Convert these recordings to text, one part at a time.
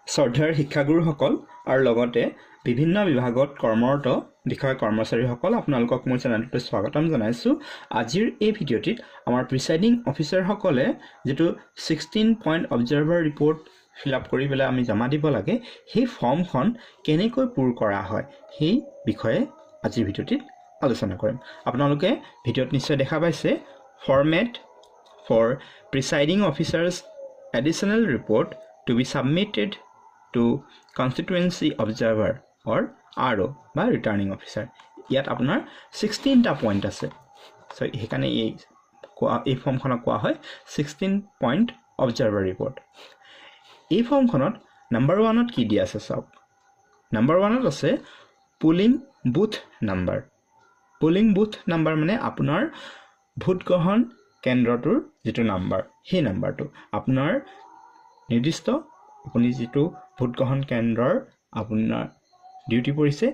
শ্ৰদ্ধাৰ শিক্ষাগুৰুসকল আৰু লগতে বিভিন্ন বিভাগত কৰ্মৰত বিষয় কৰ্মচাৰীসকল আপোনালোকক মোৰ চেনেলটোতে স্বাগতম জনাইছোঁ। আজিৰ এই ভিডিঅ'টিত আমাৰ প্ৰিচাইডিং অফিচাৰসকলে যেটো 16 point observer report fill up কৰি পেলাই আমি জমা দিব লাগে সেই ফৰ্মখন কেনেকৈ পূৰ কৰা হয় সেই বিষয়ে আজিৰ ভিডিঅ'টিত আলোচনা কৰিম। আপোনালোকে ভিডিঅ'ত নিশ্চয় দেখা পাইছে format for presiding officers additional report to be submitted to constituency observer or RO বা returning officer. ইয়াত আপোনাৰ 16টা পইণ্ট আছে। সো সেইকাৰণে এই ফৰ্মখনক কোৱা হয় 16 পইণ্ট অবজাৰ্ভাৰ ৰিপৰ্ট। এই ফৰ্মখনত নাম্বাৰ 1ত কি দিয়া আছে চাওক। নাম্বাৰ 1ত আছে pulling booth number. Pulling booth number মানে আপোনাৰ ভোট গ্ৰহণ কেন্দ্ৰটোৰ যেটো নাম্বাৰ সেই নাম্বাৰটো আপোনাৰ নিৰ্দিষ্ট আপুনি যেটো ভোট গ্ৰহণ কেন্দ্ৰৰ আপোনাৰ ডিউটি পৰিছে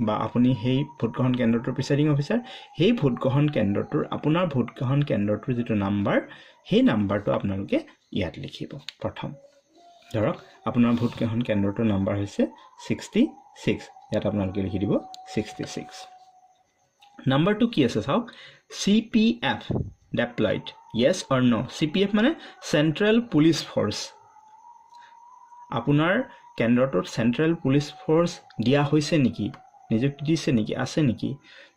বা আপুনি সেই ভোট গ্ৰহণ কেন্দ্ৰটোৰ প্ৰিচাইডিং অফিচাৰ সেই ভোট গ্ৰহণ কেন্দ্ৰটোৰ আপোনাৰ ভোট গ্ৰহণ কেন্দ্ৰটোৰ যেটো নাম্বাৰ সেই নাম্বাৰটো আপোনালোকে ইয়াত লিখিব। প্ৰথম ধৰক আপোনাৰ ভোট গ্ৰহণ কেন্দ্ৰটোৰ নাম্বাৰ হৈছে 66 ইয়াত আপোনালোকে লিখি দিব 66। নাম্বাৰটো কি আছে চাওক CPF deployed yes or no। CPF মানে চেন্ট্ৰেল পুলিচ ফৰ্চ। আপোনাৰ কেন্দ্ৰটোত চেন্ট্ৰেল পুলিচ ফৰ্চ দিয়া হৈছে নেকি, নিযুক্তি দিছে নেকি, আছে নেকি?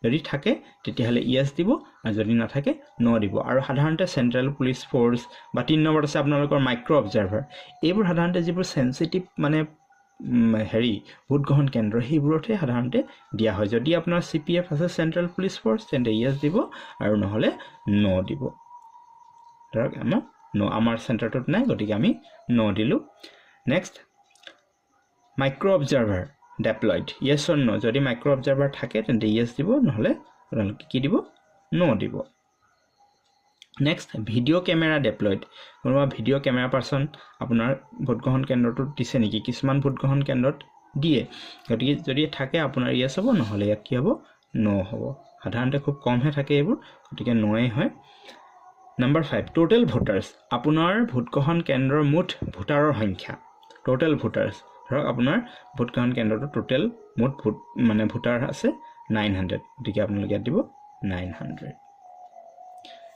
যদি থাকে তেতিয়াহ'লে ইয়েস দিব আৰু যদি নাথাকে নো দিব। আৰু সাধাৰণতে চেন্ট্ৰেল পুলিচ ফৰ্চ বা 3 নম্বৰত আছে আপোনালোকৰ মাইক্ৰ অবজাৰ্ভাৰ। এইবোৰ সাধাৰণতে যিবোৰ সেনসিটিভ মানে ভোট গ্ৰহণ কেন্দ্ৰ সেইবোৰতে সাধাৰণতে দিয়া হয়। যদি আপোনাৰ CPF আছে চেন্ট্ৰেল পুলিচ ফৰ্চ তেন্তে ইয়েস দিব আৰু নহলে নো দিব। ধৰক আমাৰ চেন্টাৰটোত নাই গতিকে আমি নো দিলো। Next micro observer deployed yes or no। যদি মাইক্ৰ অবজাৰ্ভাৰ থাকে তেন্তে ইয়েস দিব নহলে আপোনালোকে কি দিব নো দিব। Next video' camera deployed. কোনোবা ভিডিঅ' কেমেৰা পাৰ্চন আপোনাৰ ভোট গ্ৰহণ কেন্দ্ৰটোত দিছে নেকি? কিছুমান ভোট গ্ৰহণ কেন্দ্ৰত দিয়ে গতিকে যদি থাকে আপোনাৰ ইয়েস হ'ব নহলে ইয়াত কি হ'ব নো হ'ব। সাধাৰণতে খুব কমহে থাকে এইবোৰ গতিকে নোয়ে হয়। Number 5 total voters. আপোনাৰ ভোট গ্ৰহণ কেন্দ্ৰৰ মুঠ ভোটাৰৰ সংখ্যা টোটেল ভোটাৰ্ছ। ধৰক আপোনাৰ ভোট গ্ৰহণ কেন্দ্ৰটো টোটেল মুঠ ভোটাৰ আছে 900 গতিকে আপোনালোকে ইয়াত দিব 900।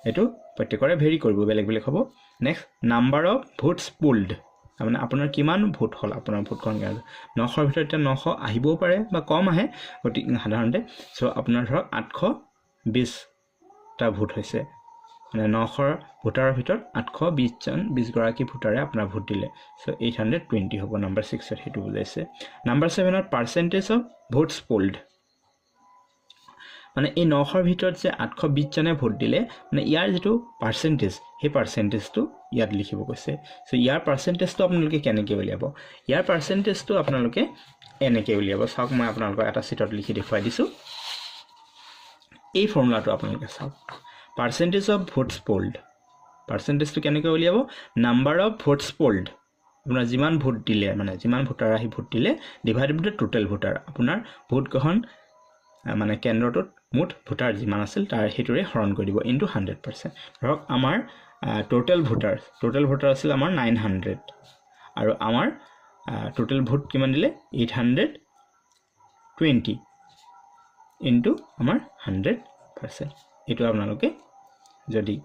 এটো প্ৰত্যেকৰে ভেৰি কৰিব বেলেগ বেলেগ হ'ব। নেক্সট নাম্বাৰ অফ ভোটছ পুলড মানে আপোনাৰ কিমান ভোট হল আপোনাৰ ভোট গ্ৰহণ কেন্দ্ৰত 900ৰ ভিতৰত এতিয়া 900 আহিবও পাৰে বা কম আহে গতিকে সাধাৰণতে সো আপোনাৰ ধৰক 820টা ভোট হৈছে মানে 900 ভোটাৰৰ ভিতৰত 820 গৰাকী ভোটাৰে আপোনাৰ ভোট দিলে। সো 820 হ'ব নাম্বাৰ 6ত হেতু বুজাইছে। নাম্বাৰ 7ত পাৰ্সেন্টেজ অফ ভোটছ পোল্ড মানে এই 900ৰ ভিতৰত যে 820 জনে ভোট দিলে মানে ইয়াৰ যেটো পাৰ্সেন্টেজ সেই পাৰ্সেন্টেজটো ইয়াত লিখিব কৈছে। সো ইয়াৰ পাৰ্সেন্টেজটো আপোনালোকে কেনেকৈ উলিয়াব? ইয়াৰ পাৰ্সেন্টেজটো আপোনালোকে এনেকৈ উলিয়াব। চাওক মই আপোনালোকক এটা চিটত লিখি দেখুৱাই দিছো। এই ফৰ্মুলাটো আপোনালোকে চাওক পাৰ্সেন্টেজ অফ ভোটছ পোল্ড। পাৰ্সেন্টেজটো কেনেকৈ উলিয়াব? নাম্বাৰ অফ ভোটছ পোল্ড আপোনাৰ যিমান ভোট দিলে মানে যিমান ভোটাৰ আহি ভোট দিলে ডিভাইডেড বাই টোটেল ভোটাৰ আপোনাৰ ভোট গ্ৰহণ মানে কেন্দ্ৰটোত মুঠ ভোটাৰ যিমান আছিল তাৰ হেতুৰে হৰণ কৰি দিব ইনটু 100%। ধৰক আমাৰ টোটেল ভোটাৰ আছিল আমাৰ 900 আৰু আমাৰ টোটেল ভোট কিমান দিলে 820 ইনটু আমাৰ 100%। এটো আপোনালোকে যদি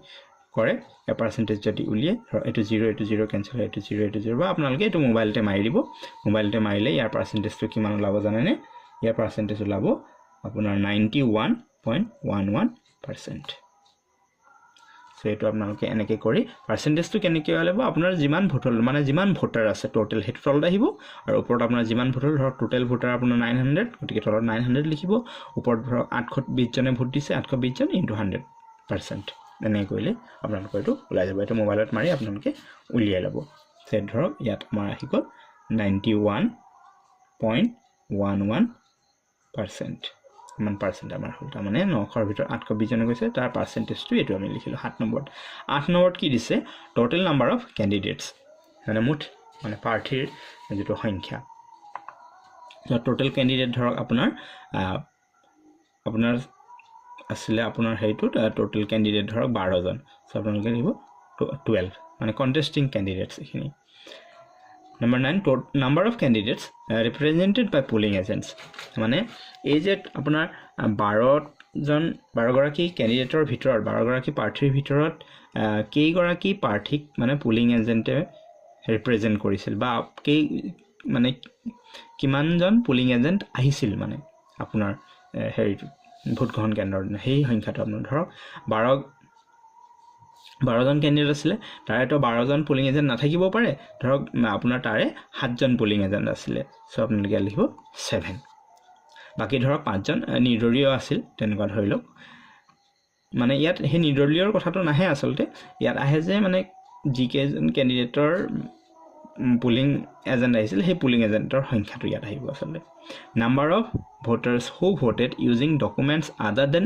কৰে এ পাৰ্সেন্টেজ যদি উলিয়ে এটো 0 কেনসেল হয় এটো 0 বা আপোনালোকে এটো মোবাইলতে মাৰি দিব। মোবাইলতে মাৰিলে ইয়াৰ পাৰ্সেন্টেজটো কিমান ওলাব জানেনে? ইয়াৰ পাৰ্সেন্টেজ ওলাব আপোনাৰ 91.11%। সো এটো আপোনালোকে এনেকৈ কৰি পাৰ্সেন্টেজটো কেনেকৈ ওলাব আপোনাৰ যিমান ভোট হল মানে যিমান ভোটাৰ আছে টোটেল হেতু তলত আহিব আৰু ওপৰত আপোনাৰ যিমান ভোট হল ধৰক টোটেল ভোটাৰ আপোনাৰ 900 গতিকে তলত 900 লিখিব। ওপৰত ধৰক 820 জনে ভোট দিছে 820 জন ইনটু 100%। এনে কৰিলে আপোনালোকৰ এটো ওলাই যাব। এটো মোবাইলত মাৰি আপোনালোকে উলিয়াই ল'ব। সে ধৰক ইয়াত আমাৰ আহি গ'ল 91.11%। মান পাৰ্সেন্ট আমাৰ হল তাৰ মানে 900ৰ ভিতৰত 820 জনে গৈছে তাৰ পাৰ্সেন্টেজটো এটো আমি লিখিলো 7 নম্বৰত। 8 নম্বৰত কি দিছে? টোটেল নাম্বাৰ অফ ক্যান্ডিডেটস মানে মুঠ মানে প্ৰাৰ্থীৰ যেটো সংখ্যা। টোটেল ক্যান্ডিডেট ধৰক আপোনাৰ আসলে আপোনাৰ হেইটোত টোটেল ক্যান্ডিডেট ধৰক 12 জন। সো আপোনালোকে লিখিব 12 মানে কন্টেস্টিং ক্যান্ডিডেটস এখিনি। Number 9, number of candidates represented by polling agents. মানে এই যে আপোনাৰ 12 গৰাকী ক্যান্ডিডেটৰ ভিতৰত 12 গৰাকী প্ৰাৰ্থীৰ ভিতৰত কেই গৰাকী প্ৰাৰ্থীক মানে পোলিং এজেন্টে ৰিপ্ৰেজেন্ট কৰিছিল বা কেই মানে কিমানজন পোলিং এজেন্ট আহিছিল মানে আপোনাৰ হেৰি ভোট গ্ৰহণ কেন্দ্ৰৰ সেই সংখ্যাটো আপোনাৰ ধৰক 12জন ক্যান্ডিডেট আছিলে তাৰে তো 12জন পোলিং এজেন্ট নাথাকিব পাৰে ধৰক আপোনাৰ তাৰে 7জন পোলিং এজেন্ট আছিলে সো আপোনালোকে লিখিব 7 বাকি ধৰক 5জন নিৰ্দলীয় আছিল তেনেকুৱা ধৰি লওক মানে ইয়াত হে নিৰ্দলীয়ৰ কথাটো নাহে আসলতে ইয়াত আহে যে মানে জিকেজন ক্যান্ডিডেটৰ পোলিং এজেন্ট আহিছিল সেই পোলিং এজেন্টৰ সংখ্যাটো ইয়াত আহিব আসলতে number of voters who voted using documents other than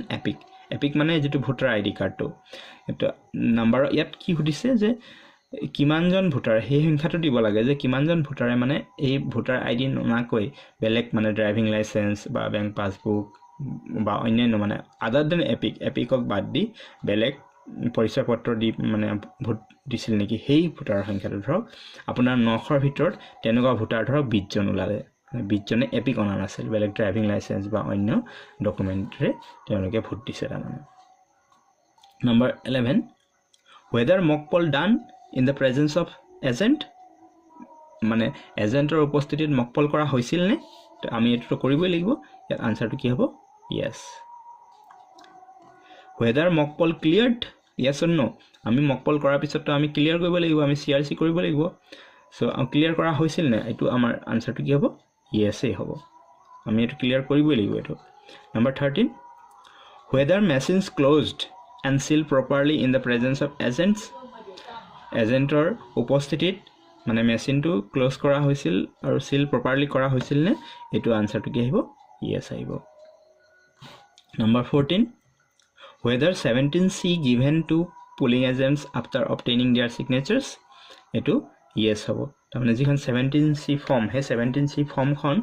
EPIC মানে যেটো ভোটাৰ আইডি কাৰ্ডটো এটা নাম্বাৰ ইয়াত কি সুধিছে যে কিমানজন ভোটাৰ সেই সংখ্যাটো দিব লাগে যে কিমানজন ভোটাৰে মানে এই ভোটাৰ আইডি ননাকৈ বেলেগ মানে ড্ৰাইভিং লাইসেন্স বা বেংক পাছবুক বা অন্যান্য মানে আদাৰ দেন এপিকক বাদ দি বেলেগ পৰিচয় পত্ৰ দি মানে ভোট দিছিল নেকি সেই ভোটাৰৰ সংখ্যাটো ধৰক আপোনাৰ 900ৰ ভিতৰত তেনেকুৱা ভোটাৰ ধৰক 20 জন ওলালে 20 জনে এপিক অনা নাছিল বেলেগ ড্ৰাইভিং লাইসেন্স বা অন্য ডকুমেন্টৰে তেওঁলোকে ভোট দিছে তাৰমানে Number 11, whether mock poll done in the presence of agent মানে এজেন্টৰ উপস্থিতিত mock poll কৰা হৈছিল নে তো আমি এটো কৰিবই লাগিব ইয়াৰ আনসাৰটো কি হ'ব yes whether mock poll cleared yes or no আমি mock poll কৰাৰ পিছত তো আমি ক্লিয়াৰ কৰিব লাগিব আমি CRC কৰিব লাগিব সো ক্লিয়াৰ কৰা হৈছিল নে এটো আমাৰ আনসাৰটো কি হ'ব yes এ হ'ব আমি এটো ক্লিয়াৰ কৰিবই লাগিব এটো Number 13, whether machines closed and sealed properly in the presence of agents এজেন্টৰ উপস্থিতিত মানে মেচিনটো ক্লোজ কৰা হৈছিল আৰু সিল প্ৰপাৰলি কৰা হৈছিল নে এটো আনসাৰটো কি আহিব yes আহিব Number 14, whether 17C given to polling agents after obtaining their signatures এটো yes হ'ব তাৰমানে যিখন 17C ফৰ্ম হে 17C ফৰ্মখন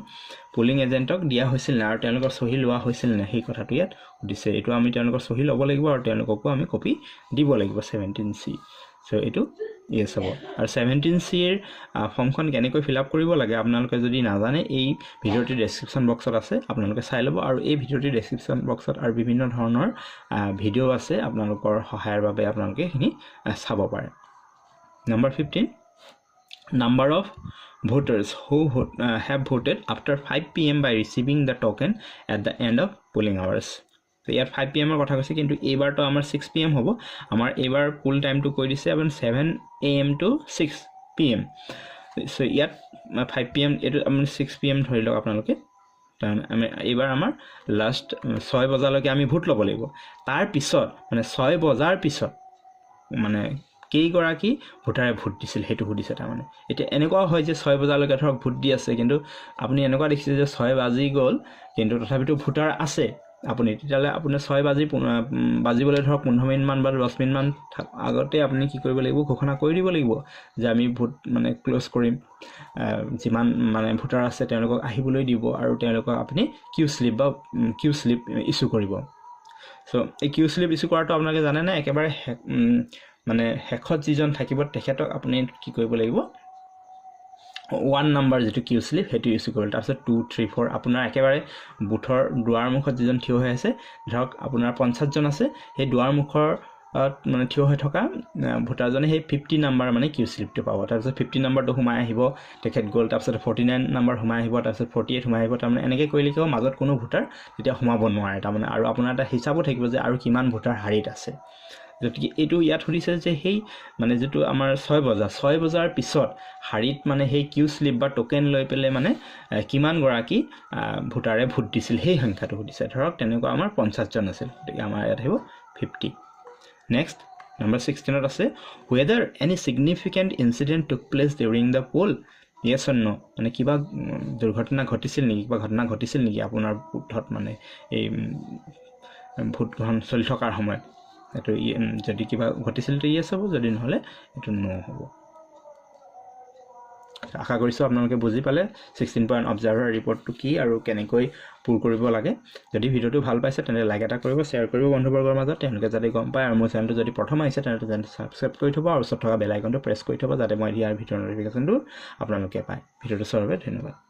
পোলিং এজেন্টক দিয়া হৈছিল না আৰু তেওঁলোকৰ সহি লোৱা হৈছিল না সেই কথাটো ইয়াত দিছে এটো আমি তেওঁলোকৰ সহি ল'ব লাগিব আৰু তেওঁলোককো আমি কপি দিব লাগিব 17C সো এটো yes হ'ব আৰু 17C এৰ ফৰ্মখন কেনেকৈ ফিল আপ কৰিব লাগে আপোনালোকে যদি নাজানে এই ভিডিওটি ডেসক্ৰিপচন বক্সত আছে আপোনালোকে চাই ল'ব আৰু এই ভিডিওটি ডেসক্ৰিপচন বক্সত আৰু বিভিন্ন ধৰণৰ ভিডিও আছে আপোনালোকৰ সহায়ৰ বাবে আপোনালোকে খিনি চাব পাৰে Number 15, number of voters who have voted after 5 PM by receiving the token at the end of polling hours. So ইয়াত 5 PM এর কথা কৈছে কিন্তু এইবাৰ তো আমাৰ 6 PM হ'ব আমাৰ এইবাৰ পোল টাইমটো কৈ দিছে आपण 7 AM to 6 PM সো ইয়াত 5 PM এটো আমি 6 PM ধৰি লওক আপোনালোকে কাৰণ আমি এইবাৰ আমাৰ লাষ্ট 6 বজালৈকে আমি ভোট ল'ব লাগিব তাৰ পিছত মানে 6 বজাৰ পিছত মানে কেই গৰাকী ভোটাৰে ভোট দিছিল হেতু সুধিছে তাৰ মানে এটা এনেকুৱা হয় যে 6 বজালৈকে ধৰক ভোট দি আছে কিন্তু আপুনি এনেকুৱা দেখিছে যে 6 বাজি গল কিন্তু তথাপিতো ভোটাৰ আছে আপুনি তেতিয়ালে আপুনি 6 বাজিবলৈ ধৰক 15 মিনিট মান বা 10 মিনিট মান আগতে আপুনি কি কৰিব লাগিব ঘোষণা কৰি দিব লাগিব যে আমি ভোট মানে ক্লোজ কৰিম যিমান মানে ভোটাৰ আছে তেওঁলোকক আহিবলৈ দিব আৰু তেওঁলোকক আপুনি কিউ স্লিপ ইস্যু কৰিব সো এই কিউ স্লিপ ইস্যু কৰাটো আপোনালোকে জানে না একেবাৰে মানে হেখত যিজন থাকিব তেখেতক আপুনি কি কৰিব লাগিব 1 নাম্বাৰ যেটো কিউ স্লিপ হেতু ইস্যু কৰিল তাৰপিছত 2 3 4 আপোনাৰ একেবাৰে বুথৰ দুৱাৰ মুখত যিজন থিয় হৈ আছে ধৰক আপোনাৰ 50 জন আছে সেই দুৱাৰ মুখৰ মানে থিয় হৈ থকা ভোটাৰজনে সেই 50 নাম্বাৰ মানে কিউ স্লিপটো পাব তাৰপিছত 50 নাম্বাৰটো হুমাই আহিব তেখেত গল তাৰপিছত 49 নাম্বাৰ হুমাই আহিব তাৰপিছত 48 হুমাই আহিব তাৰমানে এনেকৈ কৰিলে কি মাজত কোনো ভোটাৰ তেতিয়া হুমাব নোৱাৰে তাৰমানে আৰু আপোনাৰ এটা হিচাপো থাকিব যে আৰু কিমান ভোটাৰ হাৰিত আছে গতিকে এটো ইয়াত সুধিছে যে সেই মানে যেটো আমাৰ 6 বজাৰ পিছত হাৰিত মানে সেই কিউ স্লিপ বা টোকেন লৈ পেলে মানে কিমান গৰাকী ভোটাৰে ভোট দিছিল সেই সংখ্যাটো সুধিছে ধৰক তেনেকুৱা আমাৰ 50 জন আছিল গতিকে আমাৰ ইয়াত আহিব 50 নেক্সট Number 16 আছে whether any significant incident took place during the poll yes or no মানে কিবা দুৰ্ঘটনা ঘটিছিল নেকি বা ঘটনা ঘটিছিল নেকি আপোনাৰ ভোটত মানে এই ভোট গ্ৰহণ চলি থকাৰ সময়ত এটো যদি কিবা ঘটিছিল তো yes হ'ব যদি নহলে এটো no হ'ব আশা কৰিছোঁ আপোনালোকে বুজি পালে 16 পইণ্ট অবজাৰ্ভাৰ ৰিপৰ্টটো কি আৰু কেনেকৈ পুৰ কৰিব লাগে যদি ভিডিঅ'টো ভাল পাইছে তেন্তে লাইক এটা কৰিব শ্বেয়াৰ কৰিব বন্ধুবৰ্গৰ মাজত তেওঁলোকে যাতে গম পায় আৰু মোৰ চেনেলটো যদি প্ৰথম আহিছে তেন্তে ছাবস্ক্ৰাইব কৰি থ'ব আৰু ওচৰত থকা বেল আইকনটো প্ৰেছ কৰি থ'ব যাতে মই ইয়াৰ ভিডিঅ'ৰ ন'টিফিকেশ্যনটো আপোনালোকে পায় ভিডিঅ'টো চোৱাৰ বাবে ধন্যবাদ